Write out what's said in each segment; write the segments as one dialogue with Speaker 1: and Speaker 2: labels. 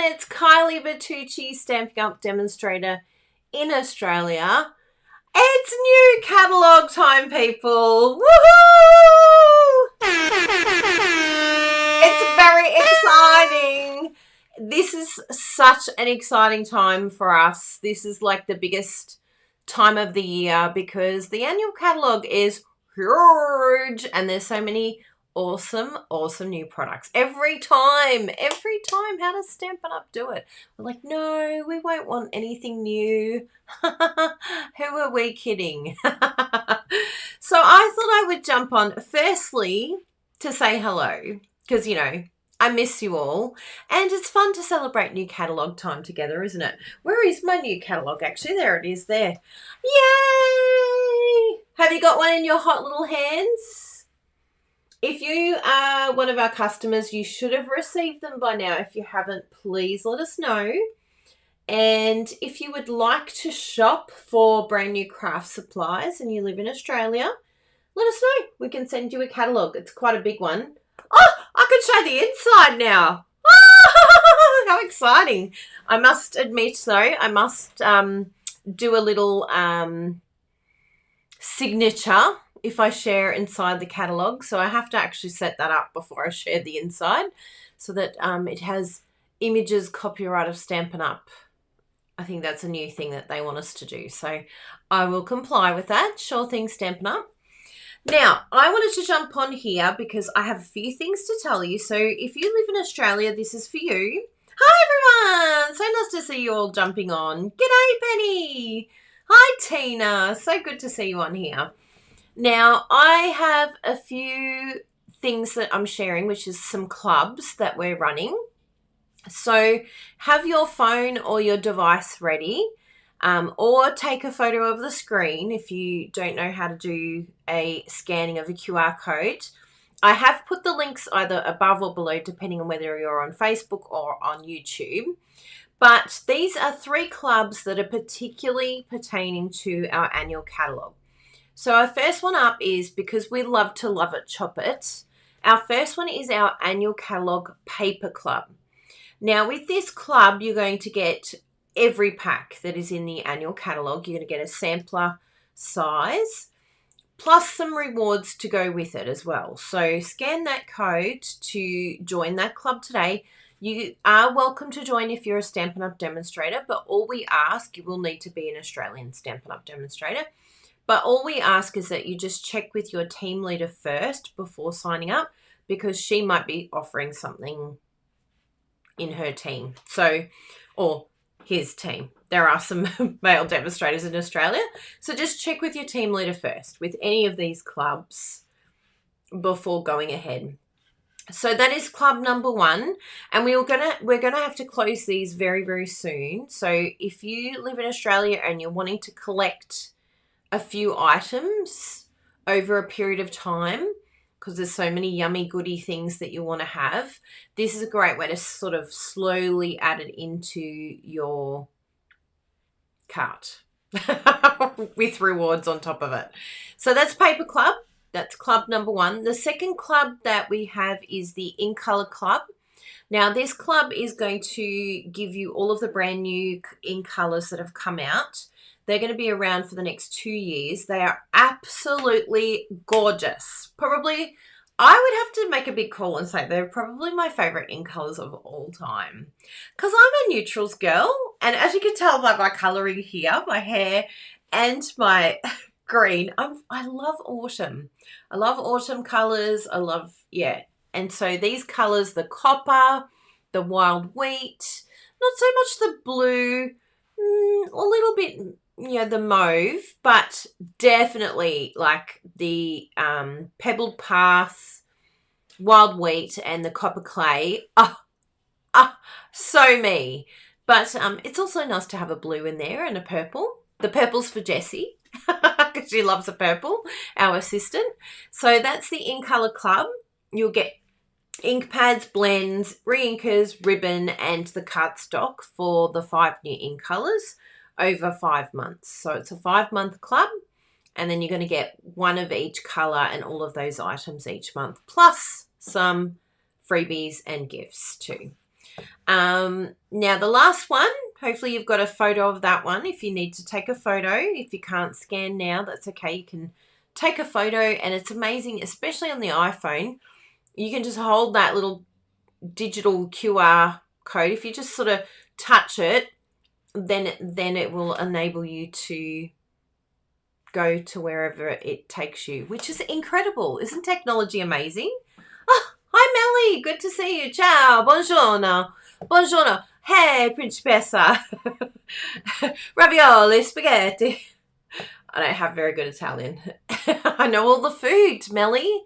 Speaker 1: It's Kylie Bertucci, Stampin' Up demonstrator in Australia. It's new catalogue time, people. Woohoo! It's very exciting. This is such an exciting time for us. This is like the biggest time of the year because the annual catalogue is huge and there's so many awesome new products every time. How does Stampin' Up do it? We're like, no, we won't want anything new. Who are we kidding? So I thought I would jump on firstly to say hello because, I miss you all, and it's fun to celebrate new catalogue time together, isn't it? Where is my new catalogue? Actually, there it is there. Yay! Have you got one in your hot little hands? If you are one of our customers, you should have received them by now. If you haven't, please let us know. And if you would like to shop for brand new craft supplies and you live in Australia, let us know. We can send you a catalogue. It's quite a big one. Oh, I could show the inside now. How exciting. I must admit, though, I must do a little signature if I share inside the catalogue. So I have to actually set that up before I share the inside so that it has images copyright of Stampin' Up. I think that's a new thing that they want us to do. So I will comply with that. Sure thing, Stampin' Up. Now, I wanted to jump on here because I have a few things to tell you. So if you live in Australia, this is for you. Hi, everyone. So nice to see you all jumping on. G'day, Penny. Hi, Tina. So good to see you on here. Now, I have a few things that I'm sharing, which is some clubs that we're running. So have your phone or your device ready. Or take a photo of the screen if you don't know how to do a scanning of a QR code. I have put the links either above or below, depending on whether you're on Facebook or on YouTube. But these are 3 clubs that are particularly pertaining to our annual catalogue. So our first one up is because we love to love it, chop it. Our first one is our annual catalogue paper club. Now, with this club, you're going to get every pack that is in the annual catalogue. You're going to get a sampler size plus some rewards to go with it as well. So scan that code to join that club today. You are welcome to join if you're a Stampin' Up demonstrator, but all we ask, you will need to be an Australian Stampin' Up demonstrator, but all we ask is that you just check with your team leader first before signing up because she might be offering something in her team. Or his team. There are some male demonstrators in Australia. So just check with your team leader first with any of these clubs before going ahead. So that is club number 1. And we're gonna have to close these very, very soon. So if you live in Australia and you're wanting to collect a few items over a period of time, because there's so many yummy goody things that you want to have, this is a great way to sort of slowly add it into your cart with rewards on top of it. So that's Paper Club. That's club number 1. The second club that we have is the In Colour Club. Now, this club is going to give you all of the brand new in colours that have come out. They're going to be around for the next 2 years. They are absolutely gorgeous. Probably, I would have to make a big call and say they're probably my favourite in colours of all time. Because I'm a neutrals girl. And as you can tell by my colouring here, my hair and my green, I love autumn. I love autumn colours. And so these colours, the copper, the wild wheat, not so much the blue, a little bit, the mauve, but definitely like the pebbled path, wild wheat, and the copper clay. So me. But it's also nice to have a blue in there and a purple. The purple's for Jessie because she loves a purple, our assistant. So that's the In Colour Club. You'll get ink pads, blends, re-inkers, ribbon, and the cardstock for the 5 new ink colours over 5 months. So it's a 5-month club, and then you're going to get 1 of each colour and all of those items each month, plus some freebies and gifts too. Now the last one, hopefully you've got a photo of that one. If you need to take a photo, if you can't scan now, that's okay. You can take a photo, and it's amazing, especially on the iPhone. You can just hold that little digital QR code. If you just sort of touch it, then it will enable you to go to wherever it takes you, which is incredible. Isn't technology amazing? Oh, hi Melly, good to see you. Ciao, buongiorno. Buongiorno. Hey, principessa. Ravioli, spaghetti. I don't have very good Italian. I know all the food, Melly.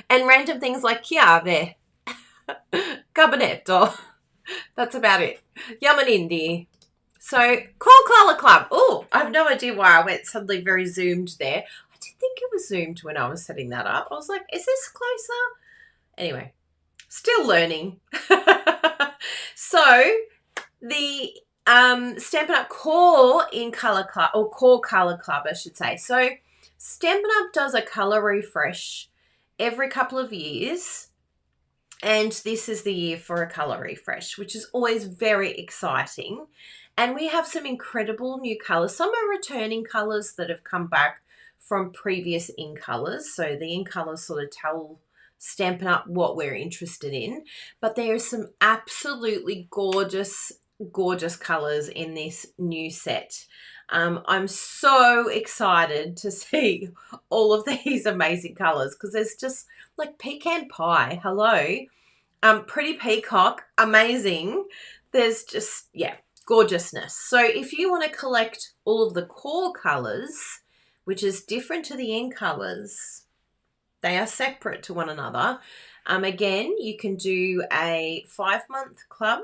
Speaker 1: And random things like chiave, gabinetto. That's about it. Yamanindi. So, Call Color Club. Oh, I have no idea why I went suddenly very zoomed there. I did think it was zoomed when I was setting that up. I was like, is this closer? Anyway, still learning. So, the Stampin' Up! Core in Color Club, or Core Color Club, I should say. So, Stampin' Up! Does a color refresh every couple of years. And this is the year for a color refresh, which is always very exciting. And we have some incredible new colors. Some are returning colors that have come back from previous in colors. So the in colors sort of tell Stampin' Up! What we're interested in. But there are some absolutely gorgeous, gorgeous colors in this new set. I'm so excited to see all of these amazing colors, because there's just like pecan pie, hello. Pretty peacock, amazing. There's just, yeah, gorgeousness. So if you want to collect all of the core colors, which is different to the end colors, they are separate to one another. Again, you can do a 5-month club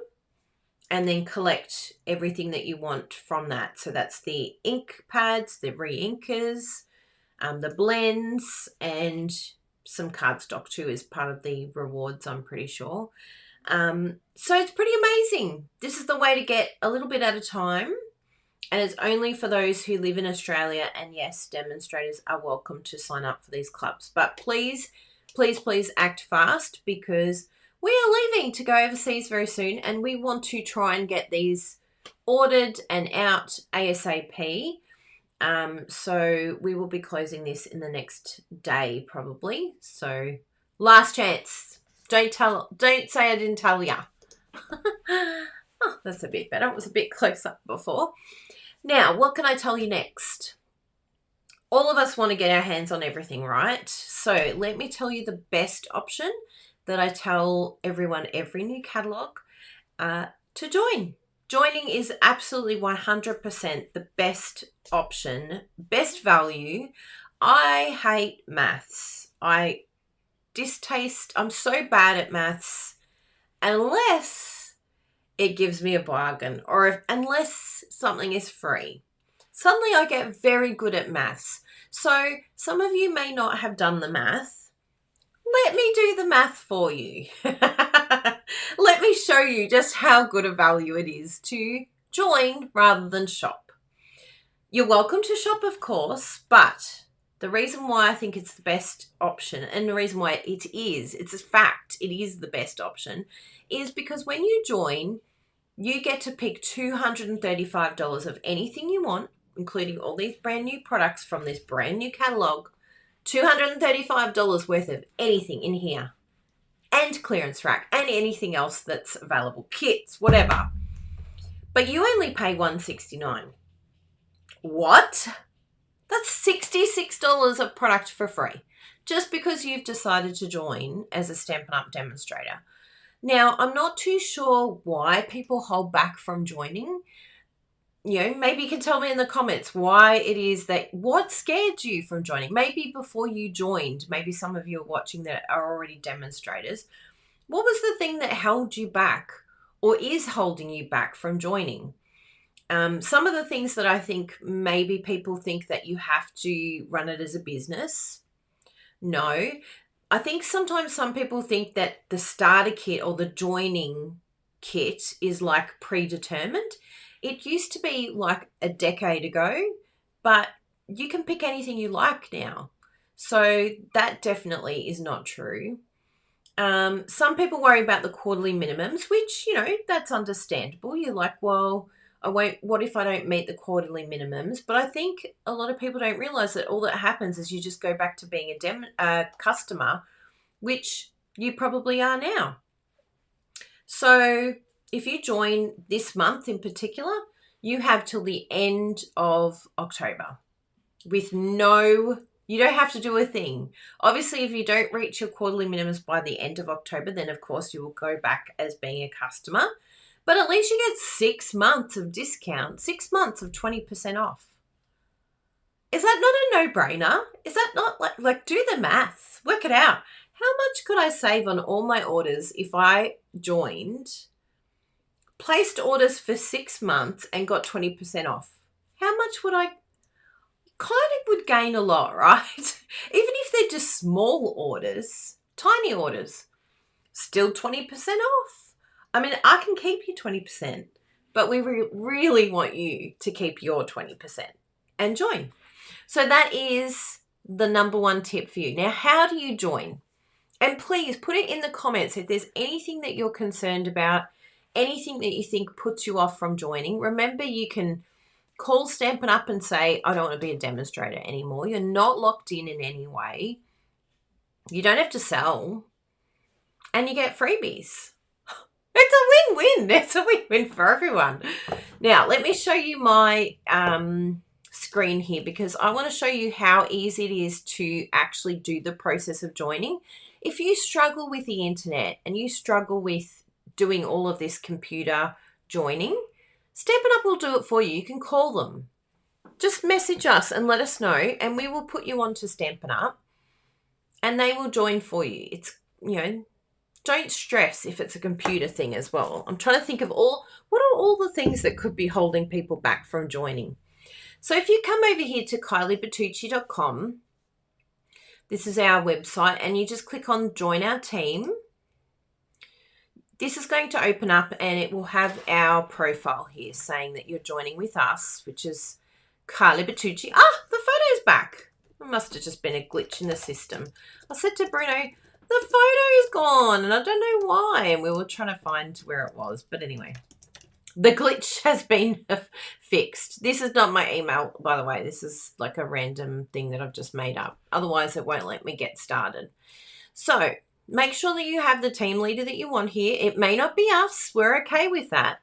Speaker 1: and then collect everything that you want from that. So that's the ink pads, the re-inkers, the blends, and some cardstock too as part of the rewards, I'm pretty sure. So it's pretty amazing. This is the way to get a little bit at a time, and it's only for those who live in Australia, and yes, demonstrators are welcome to sign up for these clubs. But please, please, please act fast, because we are leaving to go overseas very soon, and we want to try and get these ordered and out ASAP. So we will be closing this in the next day probably. So last chance. Don't say I didn't tell ya. Oh, that's a bit better. It was a bit closer before. Now, what can I tell you next? All of us want to get our hands on everything, right? So let me tell you the best option that I tell everyone every new catalogue to join. Joining is absolutely 100% the best option, best value. I hate maths. I'm so bad at maths unless it gives me a bargain, or unless something is free. Suddenly I get very good at maths. So some of you may not have done the math. Let me do the math for you. Let me show you just how good a value it is to join rather than shop. You're welcome to shop, of course, but the reason why I think it's the best option, and the reason why it's a fact, it is the best option, is because when you join, you get to pick $235 of anything you want, including all these brand new products from this brand new catalogue. $235 worth of anything in here, and clearance rack, and anything else that's available, kits, whatever. But you only pay $169. What? That's $66 of product for free, just because you've decided to join as a Stampin' Up! Demonstrator. Now, I'm not too sure why people hold back from joining. You know, maybe you can tell me in the comments why it is what scared you from joining. Maybe before you joined, maybe some of you are watching that are already demonstrators. What was the thing that held you back, or is holding you back from joining? Some of the things that I think maybe people think that you have to run it as a business. No, I think sometimes some people think that the starter kit or the joining kit is like predetermined. It used to be like a decade ago, but you can pick anything you like now. So that definitely is not true. Some people worry about the quarterly minimums, which, you know, that's understandable. You're like, well, what if I don't meet the quarterly minimums? But I think a lot of people don't realize that all that happens is you just go back to being a customer, which you probably are now. So if you join this month in particular, you have till the end of October with you don't have to do a thing. Obviously, if you don't reach your quarterly minimums by the end of October, then of course you will go back as being a customer. But at least you get 6 months of discount, 6 months of 20% off. Is that not a no-brainer? Is that not like do the math, work it out. How much could I save on all my orders if I placed orders for 6 months and got 20% off? How much would I kind of would gain a lot, right? Even if they're just small orders, tiny orders, still 20% off. I mean, I can keep you 20%, but we really want you to keep your 20% and join. So that is the number one tip for you. Now, how do you join? And please put it in the comments if there's anything that you're concerned about, anything that you think puts you off from joining. Remember, you can call Stampin' Up and say, I don't want to be a demonstrator anymore. You're not locked in any way. You don't have to sell. And you get freebies. It's a win-win. It's a win-win for everyone. Now, let me show you my screen here because I want to show you how easy it is to actually do the process of joining. If you struggle with the internet and you struggle with doing all of this computer joining, Stampin' Up will do it for you. You can call them. Just message us and let us know, and we will put you onto Stampin' Up, and they will join for you. It's, you know, don't stress if it's a computer thing as well. I'm trying to think of what are all the things that could be holding people back from joining. So if you come over here to KylieBertucci.com, this is our website, and you just click on Join Our Team. This is going to open up and it will have our profile here saying that you're joining with us, which is Kylie Bertucci. Ah, the photo's back. It must have just been a glitch in the system. I said to Bruno, the photo is gone and I don't know why. And we were trying to find where it was. But anyway, the glitch has been fixed. This is not my email, by the way. This is like a random thing that I've just made up. Otherwise, it won't let me get started. So make sure that you have the team leader that you want here. It may not be us. We're okay with that.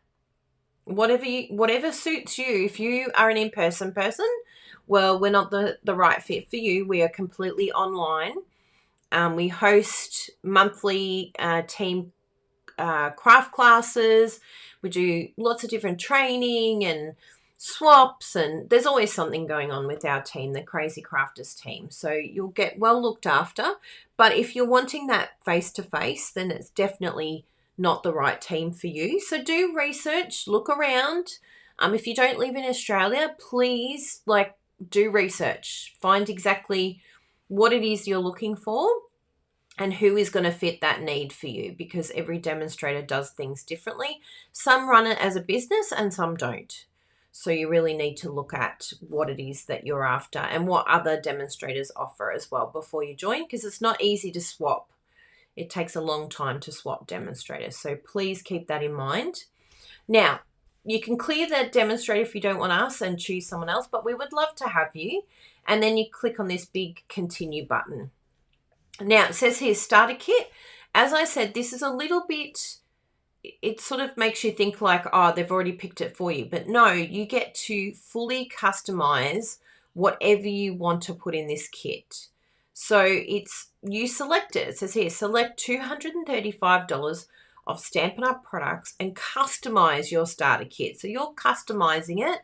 Speaker 1: Whatever suits you. If you are an in-person person, well, we're not the right fit for you. We are completely online. We host monthly team craft classes. We do lots of different training and swaps, and there's always something going on with our team, the Crazy Crafters team. So you'll get well looked after. But if you're wanting that face-to-face, then it's definitely not the right team for you. So do research, look around. If you don't live in Australia, please do research. Find exactly what it is you're looking for and who is going to fit that need for you, because every demonstrator does things differently. Some run it as a business and some don't. So you really need to look at what it is that you're after and what other demonstrators offer as well before you join, because it's not easy to swap. It takes a long time to swap demonstrators. So please keep that in mind. Now, you can clear that demonstrator if you don't want us and choose someone else, but we would love to have you. And then you click on this big continue button. Now, it says here starter kit. As I said, this is a little bit, it sort of makes you think like, oh, they've already picked it for you. But no, you get to fully customize whatever you want to put in this kit. So you select it. It says here, select $235 of Stampin' Up products and customize your starter kit. So you're customizing it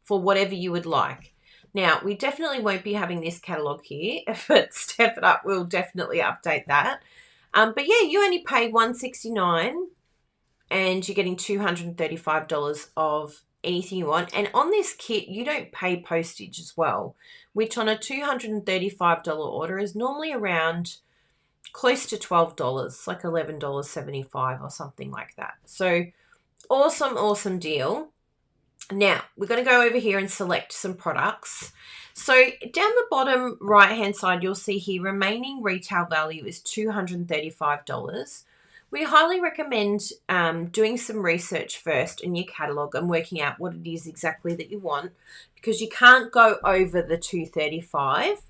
Speaker 1: for whatever you would like. Now, we definitely won't be having this catalogue here, but Stampin' Up will definitely update that. But yeah, you only pay $169 and you're getting $235 of anything you want. And on this kit, you don't pay postage as well, which on a $235 order is normally around close to $12, like $11.75 or something like that. So awesome, awesome deal. Now, we're going to go over here and select some products. So down the bottom right-hand side, you'll see here remaining retail value is $235. We highly recommend doing some research first in your catalogue and working out what it is exactly that you want, because you can't go over the $235.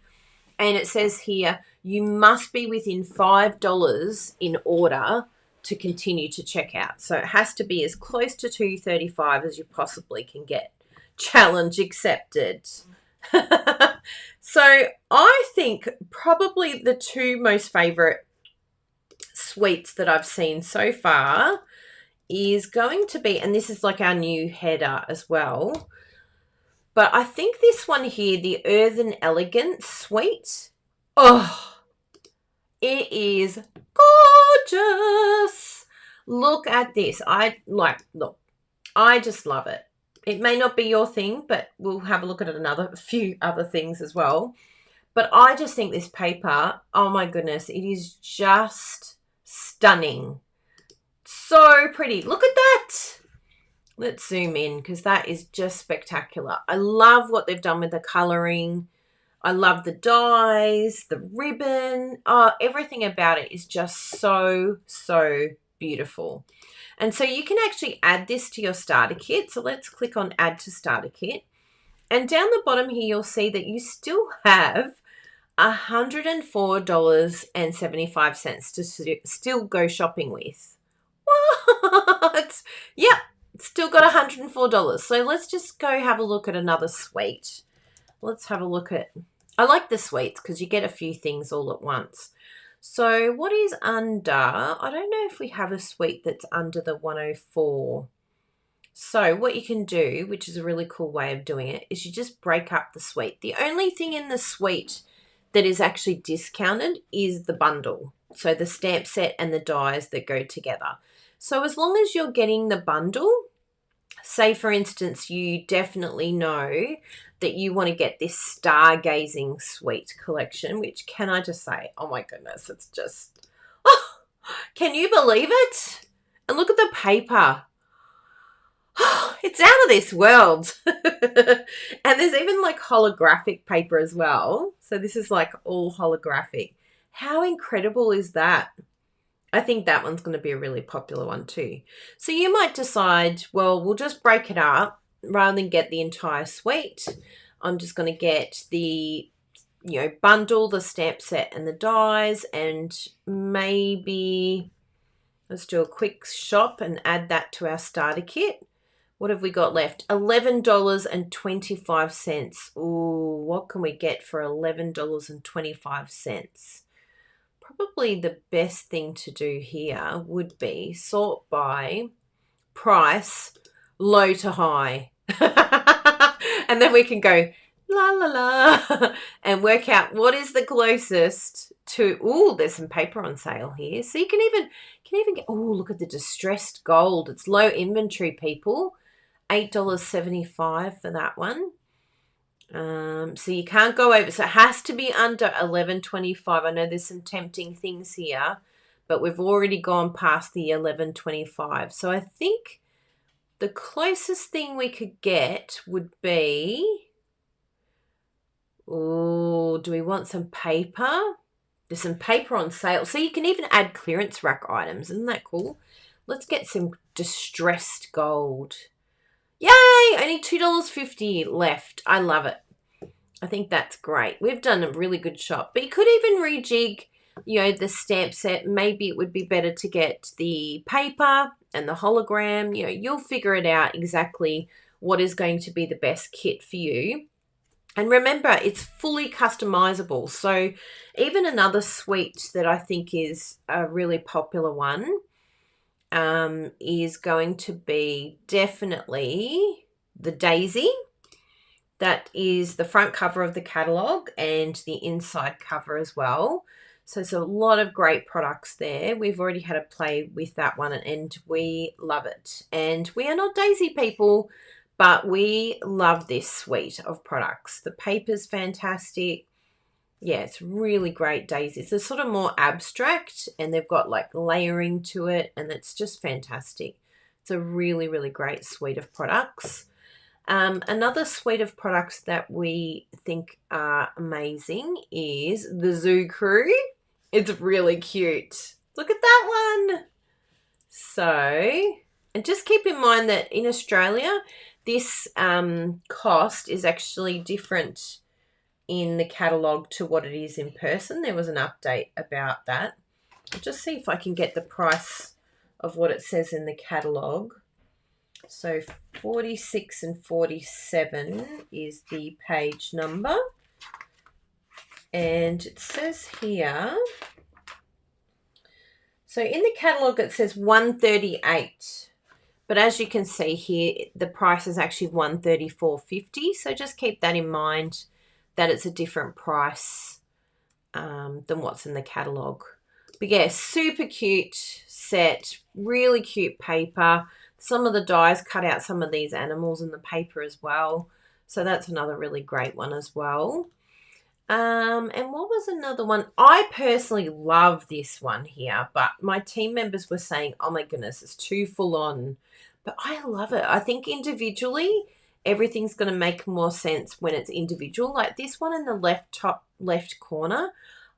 Speaker 1: And it says here, you must be within $5 in order to continue to check out. So it has to be as close to $235 as you possibly can get. Challenge accepted. So I think probably the two most favorite suites that I've seen so far is going to be, and this is like our new header as well, but I think this one here, the Earthen Elegance suite, oh, it is gorgeous. Look at this. Look, I just love it. It may not be your thing, but we'll have a look at a few other things as well. But I just think this paper, oh my goodness, it is just stunning. So pretty. Look at that. Let's zoom in because that is just spectacular. I love what they've done with the colouring. I love the dies, the ribbon. Oh, everything about it is just so, so beautiful. And so you can actually add this to your starter kit. So let's click on Add to Starter Kit. And down the bottom here, you'll see that you still have $104.75 to still go shopping with. What? Yep, still got $104. So let's just go have a look at another suite. Let's have a look at, I like the suites because you get a few things all at once. So what is under, I don't know if we have a suite that's under the 104. So what you can do, which is a really cool way of doing it, is you just break up the suite. The only thing in the suite that is actually discounted is the bundle. So the stamp set and the dies that go together. So as long as you're getting the bundle, say for instance, you definitely know that you want to get this stargazing suite collection, which can I just say, oh my goodness, it's just, oh, can you believe it? And look at the paper. Oh, it's out of this world. And there's even like holographic paper as well. So this is like all holographic. How incredible is that? I think that one's going to be a really popular one too. So you might decide, well, we'll just break it up rather than get the entire suite. I'm just going to get the, bundle, the stamp set and the dies, and maybe let's do a quick shop and add that to our starter kit. What have we got left? $11.25. Ooh, what can we get for $11.25? Probably the best thing to do here would be sort by price, low to high. And then we can go la la la and work out what is the closest to, ooh, there's some paper on sale here. So you can even get, oh, look at the distressed gold. It's low inventory, people. $8.75 for that one. So you can't go over. So it has to be under $11.25. I know there's some tempting things here, but we've already gone past the $11.25. So I think the closest thing we could get would be, oh, do we want some paper? There's some paper on sale. So you can even add clearance rack items. Isn't that cool? Let's get some distressed gold. Yay! Only $2.50 left. I love it. I think that's great. We've done a really good shop. But you could even rejig, the stamp set. Maybe it would be better to get the paper and the hologram. You'll figure it out exactly what is going to be the best kit for you. And remember, it's fully customizable. So even another suite that I think is a really popular one is going to be definitely the Daisy. That is the front cover of the catalogue and the inside cover as well. So there's a lot of great products there. We've already had a play with that one and we love it. And we are not Daisy people, but we love this suite of products. The paper's fantastic. Yeah, it's really great daisies. They're sort of more abstract and they've got like layering to it and it's just fantastic. It's a really, really great suite of products. Another suite of products that we think are amazing is the Zoo Crew. It's really cute. Look at that one. So, and just keep in mind that in Australia, this cost is actually different in the catalogue to what it is in person. There was an update about that. I'll just see if I can get the price of what it says in the catalogue. So 46 and 47 is the page number. And it says here, so in the catalogue it says $138. But as you can see here, the price is actually $134.50. So just keep that in mind, that it's a different price than what's in the catalogue. But yeah, super cute set, really cute paper. Some of the dies cut out some of these animals in the paper as well. So that's another really great one as well. And what was another one? I personally love this one here, but my team members were saying, oh my goodness, it's too full on. But I love it. I think individually, everything's going to make more sense when it's individual. Like this one in the top left corner.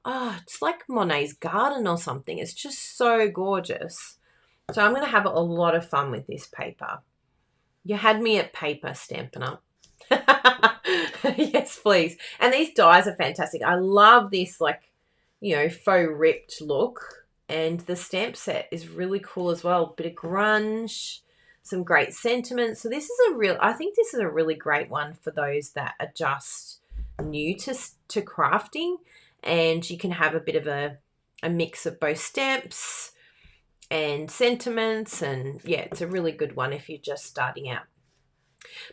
Speaker 1: Oh, it's like Monet's garden or something. It's just so gorgeous. So I'm going to have a lot of fun with this paper. You had me at paper, Stampin' Up. Yes, please. And these dies are fantastic. I love this, like, you know, faux ripped look. And the stamp set is really cool as well. Bit of grunge, some great sentiments. So this is I think this is a really great one for those that are just new to crafting. And you can have a bit of a mix of both stamps and sentiments. And yeah, it's a really good one if you're just starting out.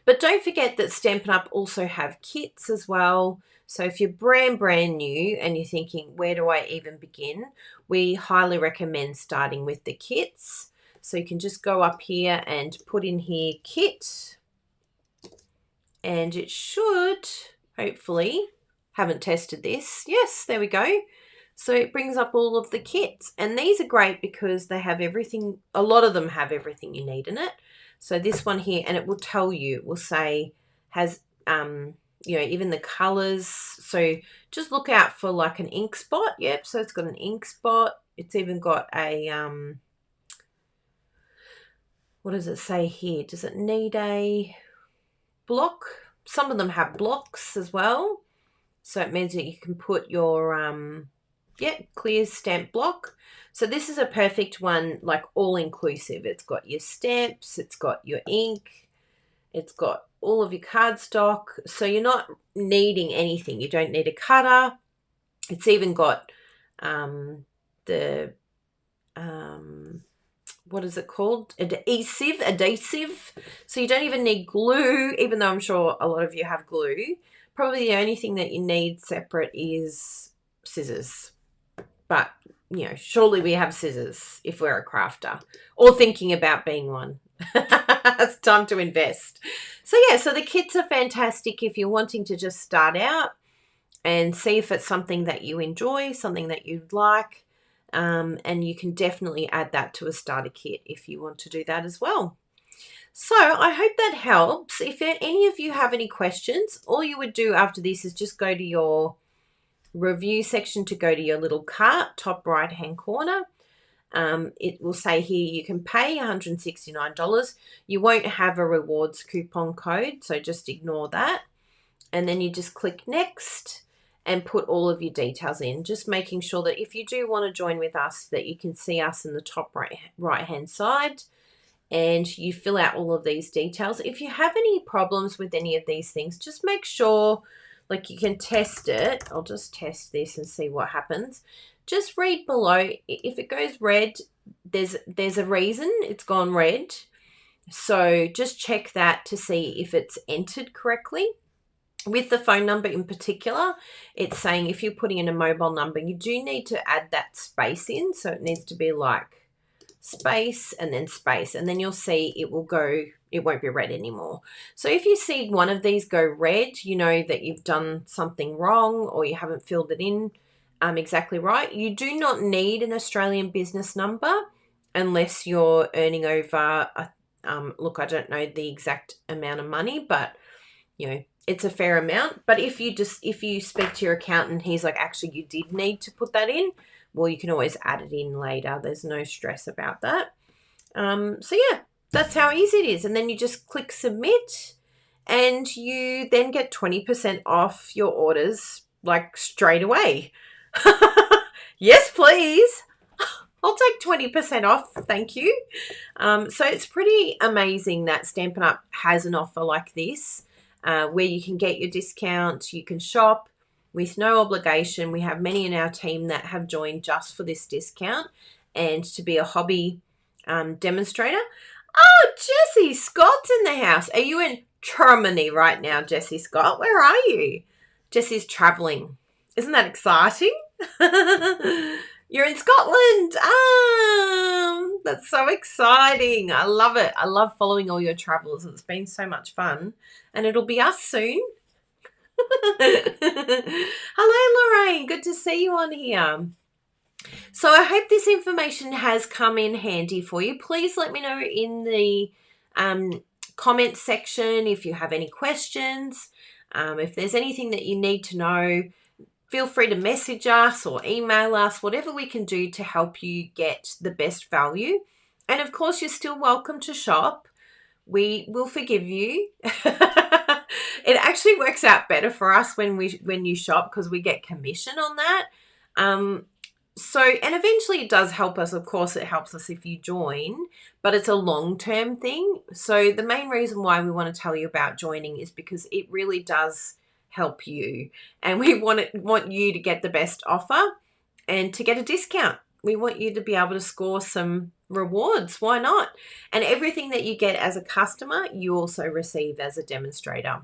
Speaker 1: But don't forget that Stampin' Up! Also have kits as well. So if you're brand new and you're thinking, where do I even begin? We highly recommend starting with the kits. So you can just go up here and put in here kit. And it should, hopefully, haven't tested this. Yes, there we go. So it brings up all of the kits. And these are great because they have everything, a lot of them have everything you need in it. So this one here, and it will tell you, it will say, has, you know, even the colors. So just look out for like an ink spot. Yep, so it's got an ink spot. It's even got a, what does it say here? Does it need a block? Some of them have blocks as well. So it means that you can put your, clear stamp block. So this is a perfect one, like all inclusive. It's got your stamps, it's got your ink, it's got all of your cardstock. So you're not needing anything. You don't need a cutter. It's even got what is it called? Adhesive. So you don't even need glue, even though I'm sure a lot of you have glue. Probably the only thing that you need separate is scissors. But, you know, surely we have scissors if we're a crafter or thinking about being one. It's time to invest. So, yeah, so the kits are fantastic if you're wanting to just start out and see if it's something that you enjoy, something that you'd like. And you can definitely add that to a starter kit if you want to do that as well. So I hope that helps. If any of you have any questions, all you would do after this is just go to your review section to go to your little cart, top right hand corner. It will say here you can pay $169. You won't have a rewards coupon code, so just ignore that. And then you just click next and put all of your details in, just making sure that if you do want to join with us, that you can see us in the top right hand side. And you fill out all of these details. If you have any problems with any of these things, just make sure, like, you can test it. I'll just test this and see what happens. Just read below. If it goes red, there's a reason it's gone red. So just check that to see if it's entered correctly. With the phone number in particular, it's saying if you're putting in a mobile number, you do need to add that space in. So it needs to be like space and then you'll see it won't be red anymore. So if you see one of these go red, you know that you've done something wrong or you haven't filled it in exactly right. You do not need an Australian business number unless you're earning over Look, I don't know the exact amount of money, but you know, it's a fair amount. But if you speak to your accountant, he's like, actually, you did need to put that in. Well, you can always add it in later. There's no stress about that. So yeah, that's how easy it is. And then you just click submit, and you then get 20% off your orders like straight away. Yes, please. I'll take 20% off. Thank you. So it's pretty amazing that Stampin' Up! Has an offer like this where you can get your discount, you can shop with no obligation. We have many in our team that have joined just for this discount and to be a hobby demonstrator. Oh, Jessie Scott's in the house. Are you in Germany right now, Jessie Scott? Where are you? Jessie's traveling. Isn't that exciting? You're in Scotland. That's so exciting. I love it. I love following all your travels. It's been so much fun. And it'll be us soon. Hello, Lorraine. Good to see you on here. So I hope this information has come in handy for you. Please let me know in the comments section if you have any questions. If there's anything that you need to know, feel free to message us or email us, whatever we can do to help you get the best value. And of course, you're still welcome to shop. We will forgive you. It actually works out better for us when you shop because we get commission on that. And eventually it does help us. Of course, it helps us if you join, but it's a long-term thing. So the main reason why we want to tell you about joining is because it really does help you, and we want you to get the best offer and to get a discount. We want you to be able to score some rewards. Why not? And everything that you get as a customer, you also receive as a demonstrator,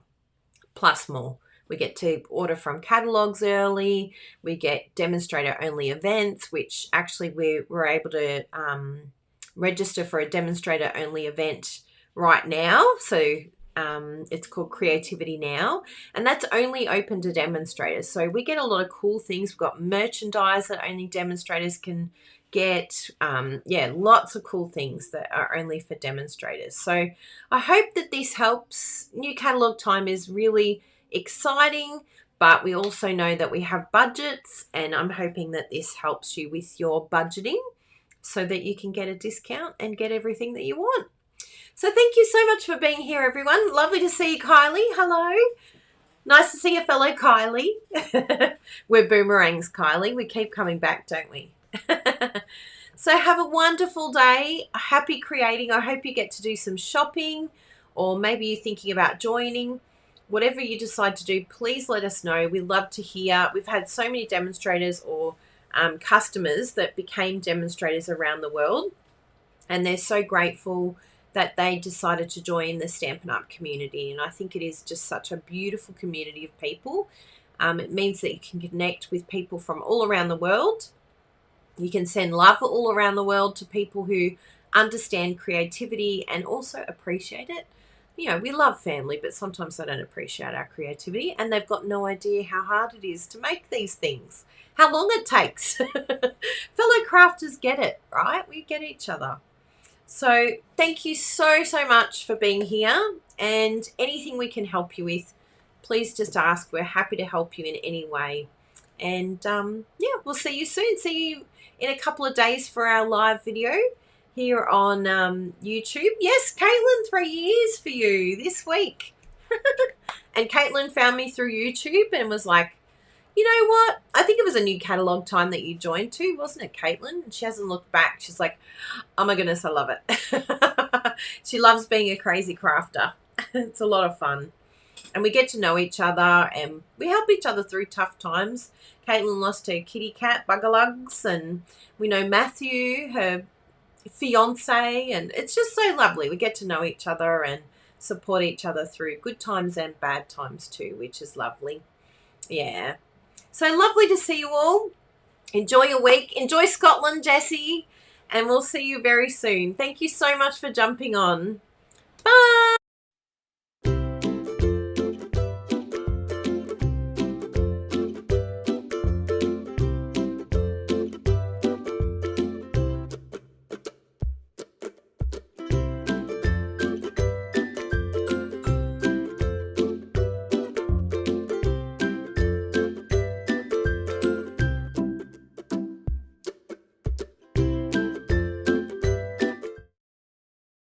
Speaker 1: plus more. We get to order from catalogs early. We get demonstrator-only events, which actually we're able to register for a demonstrator-only event right now. So it's called Creativity Now, and that's only open to demonstrators. So we get a lot of cool things. We've got merchandise that only demonstrators can get. Lots of cool things that are only for demonstrators. So I hope that this helps. New catalog time is really exciting, but we also know that we have budgets, and I'm hoping that this helps you with your budgeting so that you can get a discount and get everything that you want. So thank you so much for being here, everyone. Lovely to see you, Kylie. Hello. Nice to see a fellow Kylie. We're boomerangs, Kylie. We keep coming back, don't we? So have a wonderful day. Happy creating. I hope you get to do some shopping, or maybe you're thinking about joining. Whatever you decide to do, please let us know. We love to hear. We've had so many demonstrators or customers that became demonstrators around the world, and they're so grateful that they decided to join the Stampin' Up! Community. And I think it is just such a beautiful community of people. It means that you can connect with people from all around the world. You can send love all around the world to people who understand creativity and also appreciate it. You know, we love family, but sometimes they don't appreciate our creativity, and they've got no idea how hard it is to make these things, how long it takes. Fellow crafters get it, right? We get each other. So thank you so much for being here, and anything we can help you with, please just ask. We're happy to help you in any way. And we'll see you soon. See you in a couple of days for our live video here on YouTube. Yes, Caitlin, 3 years for you this week. And Caitlin found me through YouTube and was like, you know what? I think it was a new catalog time that you joined to, wasn't it, Caitlin? And she hasn't looked back. She's like, oh my goodness, I love it. She loves being a crazy crafter. It's a lot of fun. And we get to know each other, and we help each other through tough times. Caitlin lost her kitty cat, Bugalugs, and we know Matthew, her fiance, and it's just so lovely. We get to know each other and support each other through good times and bad times too, which is lovely. Yeah. So lovely to see you all. Enjoy your week. Enjoy Scotland, Jessie. And we'll see you very soon. Thank you so much for jumping on. Bye.